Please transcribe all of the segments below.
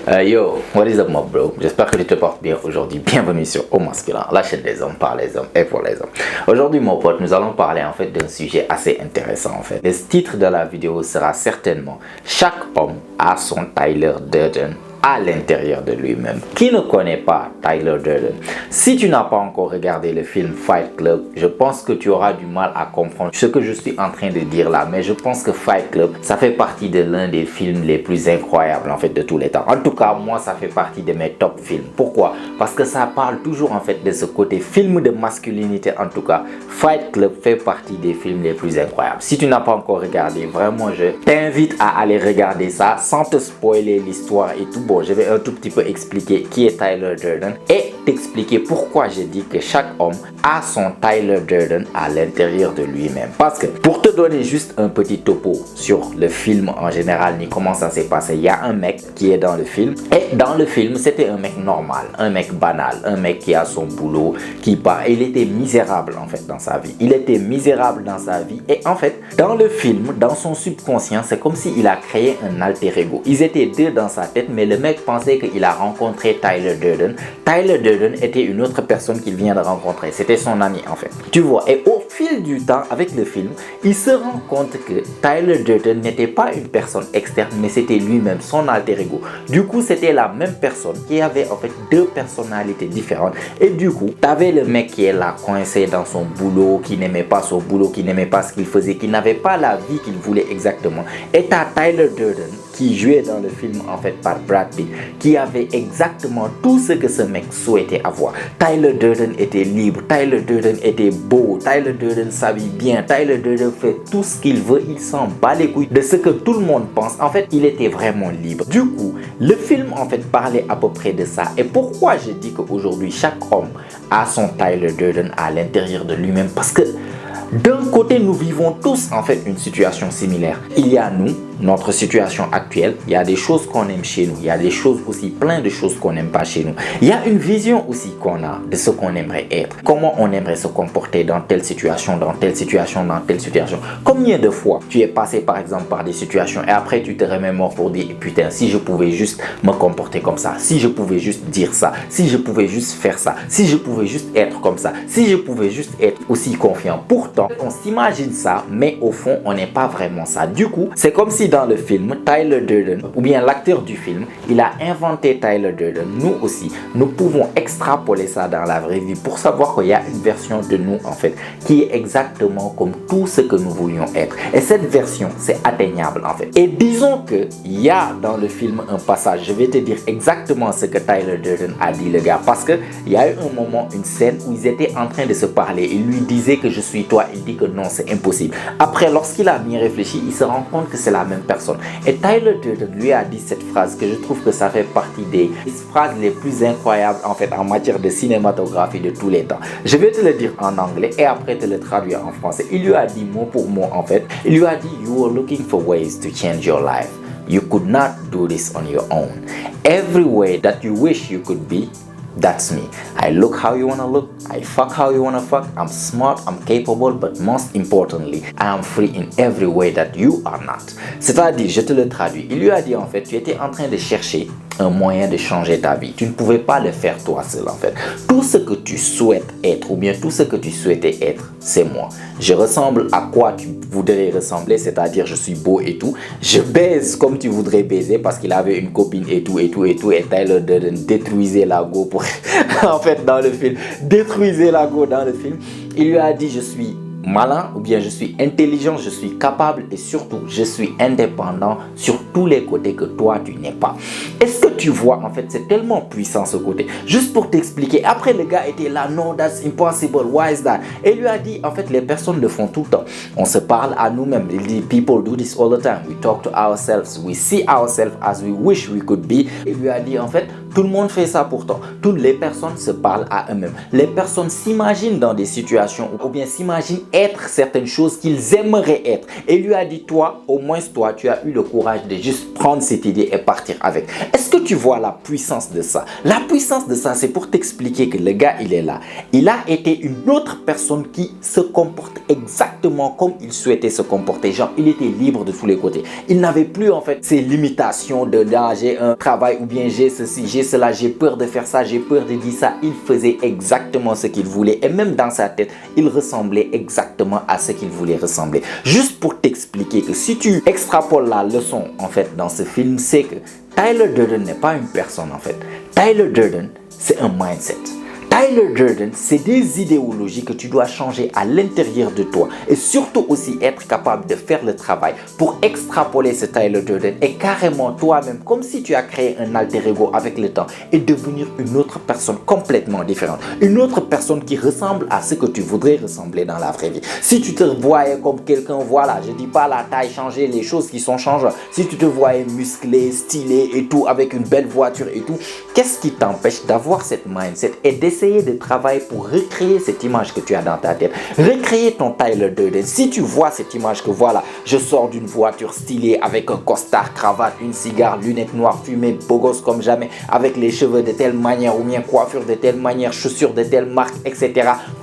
Yo, what is up my bro? J'espère que tu te portes bien aujourd'hui. Bienvenue sur Au Masculin, la chaîne des hommes par les hommes et pour les hommes. Aujourd'hui mon pote, nous allons parler en fait d'un sujet assez intéressant en fait. Le titre de la vidéo sera certainement Chaque homme a son Tyler Durden à l'intérieur de lui-même. Qui ne connaît pas Tyler Durden? Si tu n'as pas encore regardé le film Fight Club, je pense que tu auras du mal à comprendre ce que je suis en train de dire là, mais je pense que Fight Club, ça fait partie de l'un des films les plus incroyables en fait de tous les temps. En tout cas, moi, ça fait partie de mes top films. Pourquoi? Parce que ça parle toujours en fait de ce côté film de masculinité. En tout cas, Fight Club fait partie des films les plus incroyables. Si tu n'as pas encore regardé, vraiment, je t'invite à aller regarder ça sans te spoiler l'histoire et tout. Bon, je vais un tout petit peu expliquer qui est Tyler Durden et t'expliquer pourquoi j'ai dit que chaque homme a son Tyler Durden à l'intérieur de lui-même. Parce que pour te donner juste un petit topo sur le film en général, ni comment ça s'est passé, il y a un mec qui est dans le film et dans le film c'était un mec normal, un mec banal, un mec qui a son boulot, qui part. Il était misérable en fait dans sa vie. Il était misérable dans sa vie et en fait dans le film, dans son subconscient, c'est comme s'il a créé un alter ego. Ils étaient deux dans sa tête, mais le mec pensait qu'il a rencontré Tyler Durden. Tyler Durden était une autre personne qu'il vient de rencontrer. C'était son ami en fait. Tu vois, et au fil du temps avec le film, il se rend compte que Tyler Durden n'était pas une personne externe, mais c'était lui-même, son alter ego. Du coup, c'était la même personne qui avait en fait deux personnalités différentes. Et du coup, tu avais le mec qui est là coincé dans son boulot, qui n'aimait pas son boulot, qui n'aimait pas ce qu'il faisait, qui n'avait pas la vie qu'il voulait exactement. Et tu as Tyler Durden qui jouait dans le film en fait par Brad Pitt, qui avait exactement tout ce que ce mec souhaitait avoir. Tyler Durden était libre, Tyler Durden était beau, Tyler Durden s'habille bien, Tyler Durden fait tout ce qu'il veut, il s'en bat les couilles de ce que tout le monde pense. En fait, il était vraiment libre. Du coup, le film en fait parlait à peu près de ça. Et pourquoi je dis qu'aujourd'hui chaque homme a son Tyler Durden à l'intérieur de lui-même? Parce que d'un côté, nous vivons tous en fait une situation similaire. Il y a nous, notre situation actuelle, il y a des choses qu'on aime chez nous, il y a des choses aussi, plein de choses qu'on n'aime pas chez nous. Il y a une vision aussi qu'on a de ce qu'on aimerait être, comment on aimerait se comporter dans telle situation, dans telle situation, dans telle situation. Combien de fois tu es passé par exemple par des situations et après tu te remémores pour dire putain, si je pouvais juste me comporter comme ça, si je pouvais juste dire ça, si je pouvais juste faire ça, si je pouvais juste être comme ça, si je pouvais juste être aussi confiant. Pourtant, on s'imagine ça, mais au fond, on n'est pas vraiment ça. Du coup, c'est comme si dans le film, Tyler Durden, ou bien l'acteur du film, il a inventé Tyler Durden. Nous aussi, nous pouvons extrapoler ça dans la vraie vie pour savoir qu'il y a une version de nous, en fait, qui est exactement comme tout ce que nous voulions être. Et cette version, c'est atteignable, en fait. Et disons qu'il y a dans le film un passage, je vais te dire exactement ce que Tyler Durden a dit, le gars, parce qu'il y a eu un moment, une scène où ils étaient en train de se parler. Il lui disait que je suis toi, il dit que non, c'est impossible. Après, lorsqu'il a bien réfléchi, il se rend compte que c'est la même personne. Et Tyler Durden lui a dit cette phrase que je trouve que ça fait partie des phrases les plus incroyables en fait en matière de cinématographie de tous les temps. Je vais te le dire en anglais et après te le traduire en français. Il lui a dit mot pour mot en fait. Il lui a dit you are looking for ways to change your life. You could not do this on your own. Every way that you wish you could be, that's me. I look how you wanna look. I fuck how you wanna fuck. I'm smart, I'm capable, but most importantly, I am free in every way that you are not. C'est-à-dire, je te le traduis. Il lui a dit en fait, tu étais en train de chercher un moyen de changer ta vie. Tu ne pouvais pas le faire toi seul en fait. Tout ce que tu souhaites être ou bien tout ce que tu souhaitais être, c'est moi. Je ressemble à quoi tu voudrais ressembler, c'est-à-dire je suis beau et tout. Je baise comme tu voudrais baiser parce qu'il avait une copine et tout et tout et tout. Et Tyler Durden détruisait la go pour en fait dans le film. Détruisait la go dans le film. Il lui a dit je suis malin ou bien je suis intelligent, je suis capable et surtout je suis indépendant sur tous les côtés que toi tu n'es pas. Est-ce que tu vois en fait c'est tellement puissant ce côté. Juste pour t'expliquer, après le gars était là, no that's impossible, why is that? Et il lui a dit en fait les personnes le font tout le temps. On se parle à nous-mêmes. Il dit people do this all the time. We talk to ourselves. We see ourselves as we wish we could be. Il lui a dit en fait Tout le monde fait ça pourtant. Toutes les personnes se parlent à eux-mêmes. Les personnes s'imaginent dans des situations ou bien s'imaginent être certaines choses qu'ils aimeraient être. Et lui a dit, toi, au moins toi, tu as eu le courage de juste prendre cette idée et partir avec. Est-ce que tu vois la puissance de ça? La puissance de ça, c'est pour t'expliquer que le gars, il est là. Il a été une autre personne qui se comporte exactement comme il souhaitait se comporter. Genre, il était libre de tous les côtés. Il n'avait plus en fait ces limitations de là, j'ai un travail ou bien j'ai ceci, j'ai cela, j'ai peur de faire ça, j'ai peur de dire ça. Il faisait exactement ce qu'il voulait et même dans sa tête, il ressemblait exactement à ce qu'il voulait ressembler. Juste pour t'expliquer que si tu extrapoles la leçon en fait dans ce film, c'est que Tyler Durden n'est pas une personne en fait. Tyler Durden, c'est un mindset. Tyler Durden, c'est des idéologies que tu dois changer à l'intérieur de toi et surtout aussi être capable de faire le travail pour extrapoler ce Tyler Durden et carrément toi-même, comme si tu as créé un alter ego avec le temps et devenir une autre personne complètement différente. Une autre personne qui ressemble à ce que tu voudrais ressembler dans la vraie vie. Si tu te voyais comme quelqu'un, voilà, je dis pas la taille changer, les choses qui sont changeantes. Si tu te voyais musclé, stylé et tout, avec une belle voiture et tout, qu'est-ce qui t'empêche d'avoir cette mindset et d'essayer de travailler pour recréer cette image que tu as dans ta tête, recréer ton Tyler Durden. Si tu vois cette image que voilà, je sors d'une voiture stylée avec un costard, cravate, une cigare, lunettes noires, fumée, beau gosse comme jamais, avec les cheveux de telle manière ou bien coiffure de telle manière, chaussures de telle marque, etc.,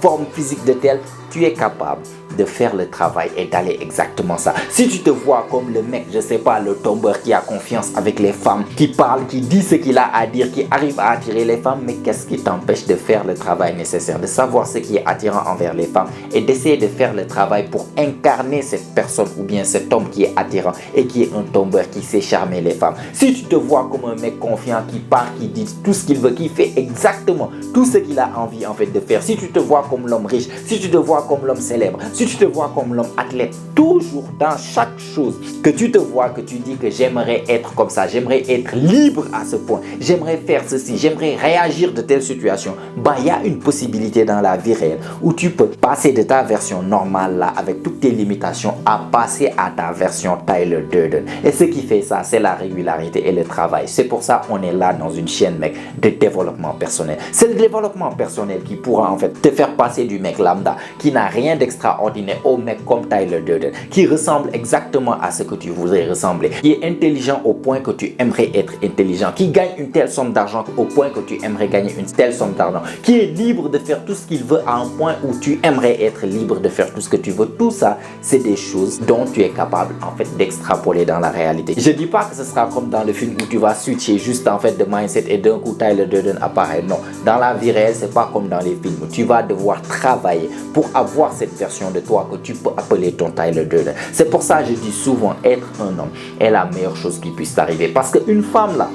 forme physique de telle, tu es capable de faire le travail et d'aller exactement ça. Si tu te vois comme le mec, je sais pas, le tombeur qui a confiance avec les femmes, qui parle, qui dit ce qu'il a à dire, qui arrive à attirer les femmes, mais qu'est-ce qui t'empêche de faire le travail nécessaire, de savoir ce qui est attirant envers les femmes et d'essayer de faire le travail pour incarner cette personne ou bien cet homme qui est attirant et qui est un tombeur qui sait charmer les femmes. Si tu te vois comme un mec confiant qui part, qui dit tout ce qu'il veut, qui fait exactement tout ce qu'il a envie en fait de faire, si tu te vois comme l'homme riche, si tu te vois comme l'homme célèbre, si tu te vois comme l'homme athlète, toujours dans chaque chose que tu te vois, que tu dis que j'aimerais être comme ça, j'aimerais être libre à ce point, j'aimerais faire ceci, j'aimerais réagir de telle situation, bah il y a une possibilité dans la vie réelle où tu peux passer de ta version normale là avec toutes tes limitations à passer à ta version Tyler Durden. Et ce qui fait ça, c'est la régularité et le travail. C'est pour ça qu'on est là dans une chaîne mec de développement personnel. C'est le développement personnel qui pourra en fait te faire passer du mec lambda qui n'a rien d'extraordinaire au mec comme Tyler Durden, qui ressemble exactement à ce que tu voudrais ressembler, qui est intelligent au point que tu aimerais être intelligent, qui gagne une telle somme d'argent au point que tu aimerais gagner une telle somme d'argent, qui est libre de faire tout ce qu'il veut à un point où tu aimerais être libre de faire tout ce que tu veux. Tout ça, c'est des choses dont tu es capable en fait d'extrapoler dans la réalité. Je dis pas que ce sera comme dans le film où tu vas switcher juste en fait de mindset et d'un coup Tyler Durden apparaît. Non, dans la vie réelle, c'est pas comme dans les films. Tu vas devoir travailler pour avoir cette version de toi que tu peux appeler ton Tyler Durden. C'est pour ça que je dis souvent, être un homme est la meilleure chose qui puisse t'arriver. Parce qu'une femme là,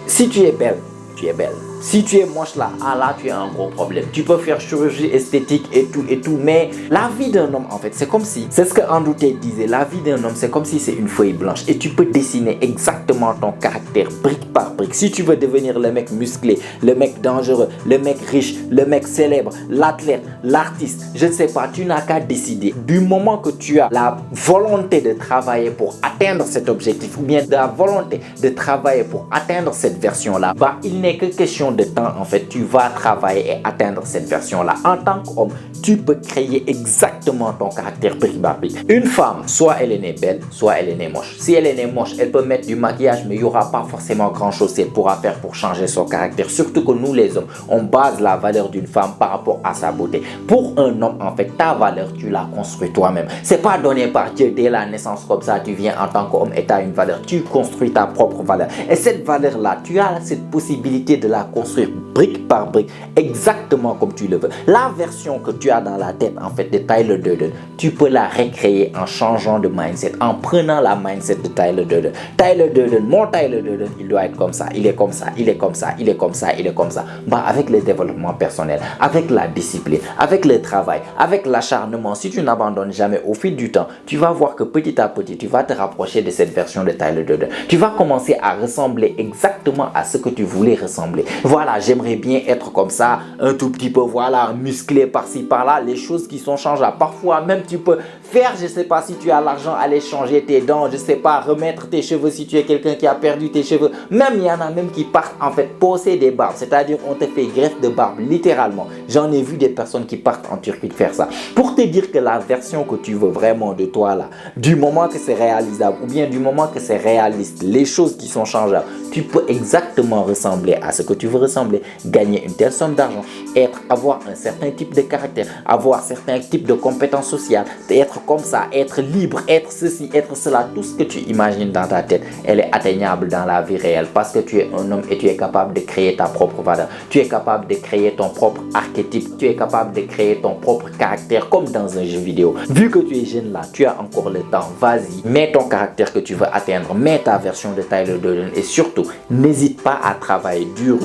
si tu es belle, tu es belle. Si tu es moche là, ah là tu as un gros problème. Tu peux faire chirurgie esthétique et tout, mais la vie d'un homme en fait, c'est comme si, c'est ce que Andrew Tate disait, la vie d'un homme c'est comme si c'est une feuille blanche et tu peux dessiner exactement ton caractère brique par brique. Si tu veux devenir le mec musclé, le mec dangereux, le mec riche, le mec célèbre, l'athlète, l'artiste, je ne sais pas, tu n'as qu'à décider. Du moment que tu as la volonté de travailler pour atteindre cet objectif ou bien de la volonté de travailler pour atteindre cette version là, bah il n'est que question de temps en fait, tu vas travailler et atteindre cette version là. En tant qu'homme, tu peux créer exactement ton caractère brique par brique. Une femme, soit elle est née belle, soit elle est née moche. Si elle est née moche, elle peut mettre du maquillage, mais il n'y aura pas forcément grand chose qu'elle pourra faire pour changer son caractère. Surtout que nous les hommes, on base la valeur d'une femme par rapport à sa beauté. Pour un homme en fait, ta valeur, tu la construis toi-même. C'est pas donné par Dieu dès la naissance comme ça, tu viens en tant qu'homme et tu as une valeur. Tu construis ta propre valeur. Et cette valeur là, tu as cette possibilité de la construire brique par brique, exactement comme tu le veux. La version que tu as dans la tête en fait de Tyler Durden, tu peux la recréer en changeant de mindset, en prenant la mindset de Tyler Durden. Tyler Durden, mon Tyler Durden, il doit être comme ça, il est comme ça, il est comme ça, il est comme ça, il est comme ça. Bah, avec le développement personnel, avec la discipline, avec le travail, avec l'acharnement, si tu n'abandonnes jamais au fil du temps, tu vas voir que petit à petit, tu vas te rapprocher de cette version de Tyler Durden. Tu vas commencer à ressembler exactement à ce que tu voulais ressembler. Voilà, j'aimerais bien être comme ça, un tout petit peu, voilà, musclé par-ci, par-là, les choses qui sont changeables. Parfois même, tu peux faire, je sais pas, si tu as l'argent, aller changer tes dents, je sais pas, remettre tes cheveux si tu es quelqu'un qui a perdu tes cheveux. Même il y en a même qui partent en fait poser des barbes, c'est-à-dire on te fait greffe de barbe littéralement. J'en ai vu des personnes qui partent en Turquie de faire ça. Pour te dire que la version que tu veux vraiment de toi là, du moment que c'est réalisable ou bien du moment que c'est réaliste, les choses qui sont changeables, tu peux exactement ressembler à ce que tu veux ressembler, gagner une telle somme d'argent, avoir un certain type de caractère, avoir certains types de compétences sociales, être comme ça, être libre, être ceci, être cela, tout ce que tu imagines dans ta tête, elle est atteignable dans la vie réelle parce que tu es un homme et tu es capable de créer ta propre valeur, tu es capable de créer ton propre archétype, tu es capable de créer ton propre caractère comme dans un jeu vidéo. Vu que tu es jeune là, tu as encore le temps, vas-y, mets ton caractère que tu veux atteindre, mets ta version de Tyler Durden et surtout, n'hésite pas à travailler dur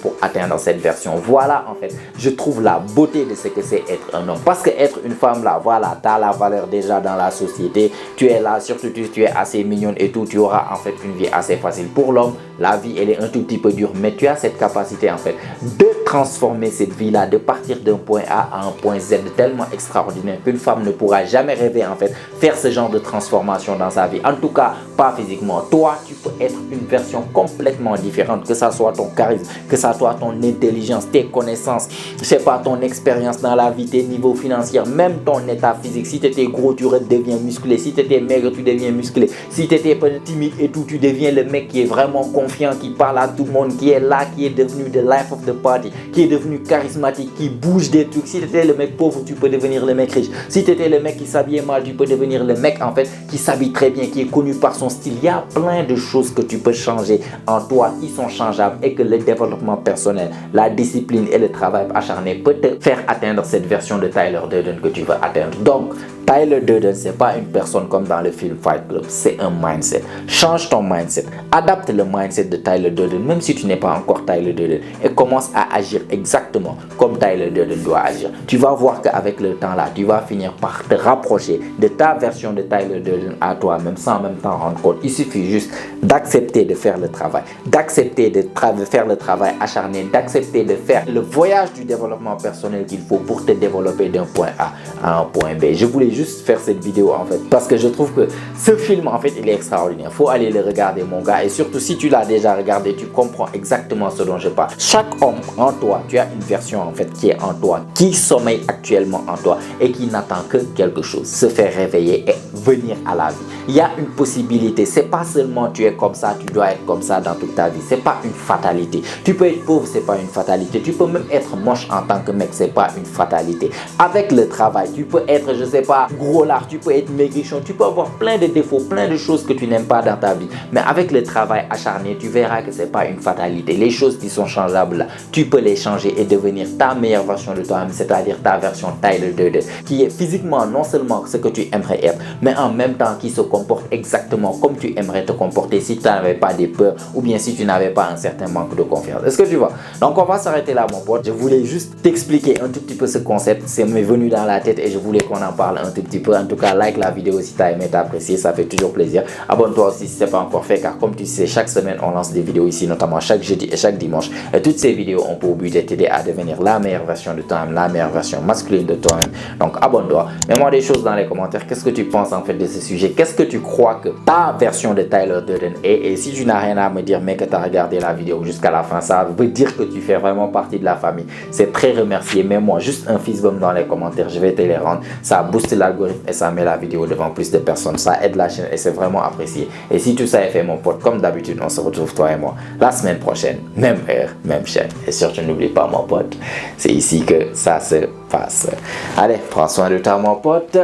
pour atteindre cette version. Voilà en fait, je trouve la beauté de ce que c'est être un homme. Parce que être une femme là, voilà, tu as la valeur déjà dans la société, tu es là, surtout tu es assez mignonne et tout, tu auras en fait une vie assez facile. Pour l'homme, la vie elle est un tout petit peu dure, mais tu as cette capacité en fait de transformer cette vie là, de partir d'un point A à un point Z tellement extraordinaire qu'une femme ne pourra jamais rêver en fait faire ce genre de transformation dans sa vie. En tout cas, pas physiquement. Toi, tu peux être une version complètement différente, que ça soit ton charisme, que ça soit ton intelligence, tes connaissances, je sais pas, ton expérience dans la vie, tes niveaux financiers, même ton état physique. Si tu étais gros, tu deviens musclé. Si tu étais maigre, tu deviens musclé. Si tu étais timide et tout, tu deviens le mec qui est vraiment confiant, qui parle à tout le monde, qui est là, qui est devenu the life of the party, qui est devenu charismatique, qui bouge des trucs. Si tu étais le mec pauvre, tu peux devenir le mec riche. Si tu étais le mec qui s'habillait mal, tu peux devenir le mec en fait qui s'habille très bien, qui est connu par son style. Il y a plein de choses que tu peux changer en toi qui sont changeables et que le développement personnel, la discipline et le travail acharné peut te faire atteindre cette version de Tyler Durden que tu veux atteindre. Donc, Tyler Durden, c'est pas une personne comme dans le film Fight Club, c'est un mindset. Change ton mindset, adapte le mindset de Tyler Durden, même si tu n'es pas encore Tyler Durden, et commence à agir exactement comme Tyler Durden doit agir. Tu vas voir qu'avec le temps là, tu vas finir par te rapprocher de ta version de Tyler Durden à toi-même sans même t'en rendre compte. Il suffit juste d'accepter de faire le travail, d'accepter de faire le travail acharné, d'accepter de faire le voyage du développement personnel qu'il faut pour te développer d'un point A à un point B. Je voulais juste faire cette vidéo en fait parce que je trouve que ce film en fait il est extraordinaire. Faut aller le regarder mon gars, et surtout si tu l'as déjà regardé, tu comprends exactement ce dont je parle. Chaque homme en toi, tu as une version en fait qui est en toi, qui sommeille actuellement en toi et qui n'attend que quelque chose, se faire réveiller et venir à la vie. Il y a une possibilité, c'est pas seulement tu es comme ça, tu dois être comme ça dans toute ta vie, c'est pas une fatalité. Tu peux être pauvre, c'est pas une fatalité. Tu peux même être moche en tant que mec, c'est pas une fatalité. Avec le travail, tu peux être, je sais pas, gros lard, tu peux être maigrichon, tu peux avoir plein de défauts, plein de choses que tu n'aimes pas dans ta vie. Mais avec le travail acharné, tu verras que c'est pas une fatalité. Les choses qui sont changeables là, tu peux les changer et devenir ta meilleure version de toi-même, c'est-à-dire ta version Tyler Durden, qui est physiquement non seulement ce que tu aimerais être, mais en même temps qui se comporte exactement comme tu aimerais te comporter si tu n'avais pas des peurs ou bien si tu n'avais pas un certain manque de confiance. Est-ce que tu vois? Donc on va s'arrêter là mon pote. Je voulais juste t'expliquer un tout petit peu ce concept. C'est m'est venu dans la tête et je voulais qu'on en parle un tout petit peu. En tout cas, like la vidéo si tu as aimé, t'as apprécié, ça fait toujours plaisir. Abonne-toi aussi si ce n'est pas encore fait, car comme tu sais, chaque semaine on lance des vidéos ici, notamment chaque jeudi et chaque dimanche. Et toutes ces vidéos ont pour but de t'aider à devenir la meilleure version de toi-même, la meilleure version masculine de toi-même. Donc abonne-toi, mets-moi des choses dans les commentaires. Qu'est-ce que tu penses en fait de ce sujet? Qu'est-ce que tu crois que ta version de Tyler Durden est? Et si tu n'as rien à me dire mais que tu as regardé la vidéo jusqu'à la fin, ça veut dire que tu fais vraiment partie de la famille. C'est très remercié. Mets-moi juste un fist bump dans les commentaires, je vais te les rendre. Ça booste l'algorithme et ça met la vidéo devant plus de personnes. Ça aide la chaîne et c'est vraiment apprécié. Et si tout ça est fait mon pote, comme d'habitude, on se retrouve toi et moi la semaine prochaine, même heure, même chaîne. Et surtout n'oublie pas mon pote, c'est ici que ça se passe. Allez, prends soin de toi mon pote.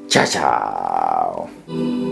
Ciao ciao.